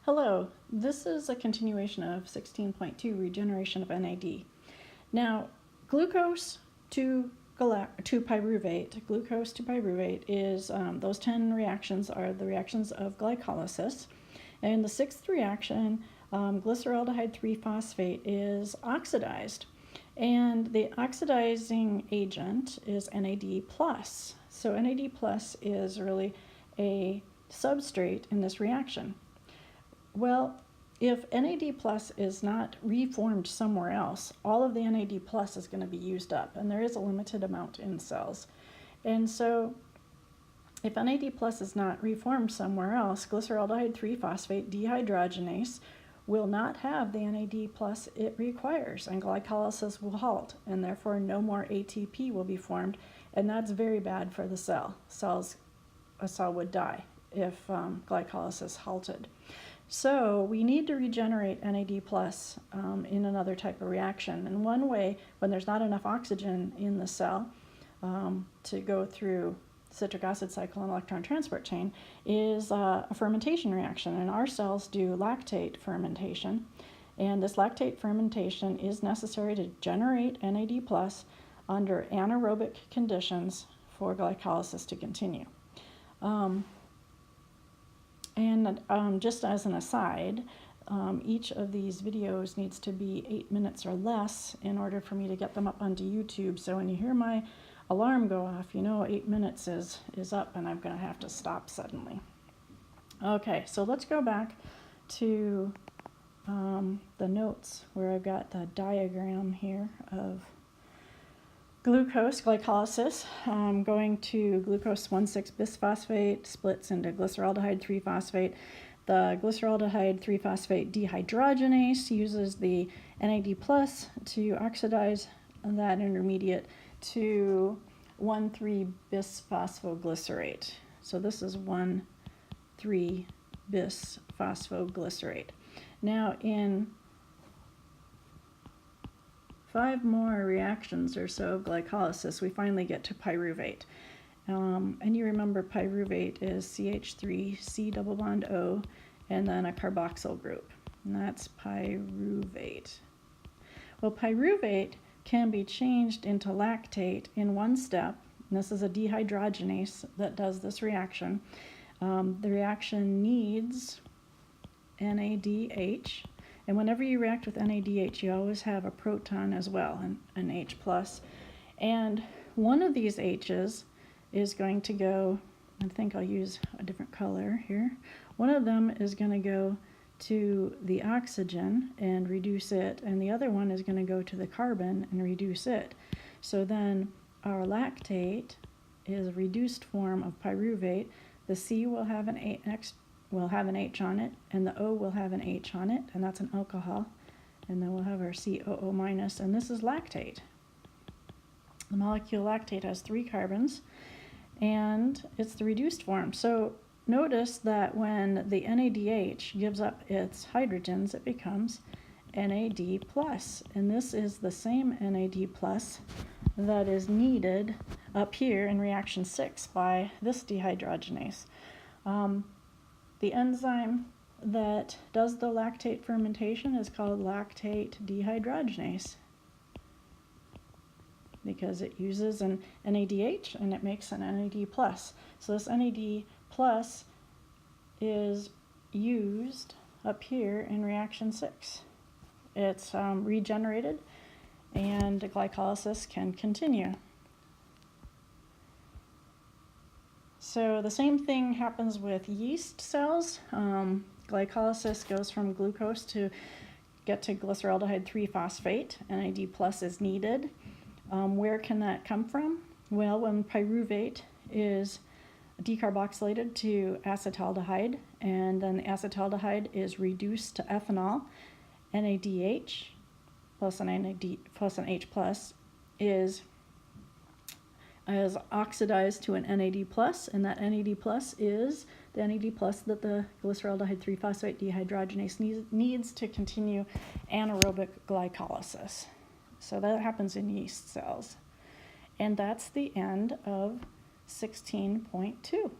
Hello, this is a continuation of 16.2, regeneration of NAD. Now, glucose to pyruvate is, those 10 reactions are the reactions of glycolysis. And the sixth reaction, glyceraldehyde 3-phosphate, is oxidized. And the oxidizing agent is NAD+. So NAD+ is really a substrate in this reaction. Well, if NAD+ is not reformed somewhere else, all of the NAD+ is going to be used up, and there is a limited amount in cells. And so if NAD+ is not reformed somewhere else, glyceraldehyde 3-phosphate dehydrogenase will not have the NAD+ it requires, and glycolysis will halt, and therefore no more ATP will be formed, and that's very bad for the cell. A cell would die if glycolysis halted. So we need to regenerate NAD+ in another type of reaction. And one way, when there's not enough oxygen in the cell to go through citric acid cycle and electron transport chain, is a fermentation reaction. And our cells do lactate fermentation. And this lactate fermentation is necessary to generate NAD+ under anaerobic conditions for glycolysis to continue. Just as an aside, each of these videos needs to be 8 minutes or less in order for me to get them up onto YouTube. So when you hear my alarm go off, you know 8 minutes is up and I'm going to have to stop suddenly. Okay, so let's go back to the notes where I've got the diagram here of glucose glycolysis. Going to glucose 1,6-bisphosphate splits into glyceraldehyde 3-phosphate. The glyceraldehyde 3-phosphate dehydrogenase uses the NAD+ to oxidize that intermediate to 1,3-bisphosphoglycerate. So this is 1,3-bisphosphoglycerate. Now in 5 more reactions or so of glycolysis, we finally get to pyruvate. And you remember pyruvate is CH3, C double bond O, and then a carboxyl group. And that's pyruvate. Well, pyruvate can be changed into lactate in one step. And this is a dehydrogenase that does this reaction. The reaction needs NADH. And whenever you react with NADH, you always have a proton as well, an H+. And one of these H's is going to go, I think I'll use a different color here. One of them is going to go to the oxygen and reduce it, and the other one is going to go to the carbon and reduce it. So then our lactate is a reduced form of pyruvate. The C will have an H on it, and the O will have an H on it, and that's an alcohol. And then we'll have our COO minus, and this is lactate. The molecule lactate has 3 carbons, and it's the reduced form. So notice that when the NADH gives up its hydrogens, it becomes NAD+. And this is the same NAD+ that is needed up here in reaction 6 by this dehydrogenase. The enzyme that does the lactate fermentation is called lactate dehydrogenase because it uses an NADH and it makes an NAD+. So this NAD+ is used up here in reaction 6. It's regenerated and glycolysis can continue. So the same thing happens with yeast cells. Glycolysis goes from glucose to get to glyceraldehyde 3-phosphate. NAD+ is needed. Where can that come from? Well, when pyruvate is decarboxylated to acetaldehyde, and then the acetaldehyde is reduced to ethanol, NADH plus an H plus is oxidized to an NAD+, and that NAD+ is the NAD+ that the glyceraldehyde 3-phosphate dehydrogenase needs to continue anaerobic glycolysis. So that happens in yeast cells. And that's the end of 16.2.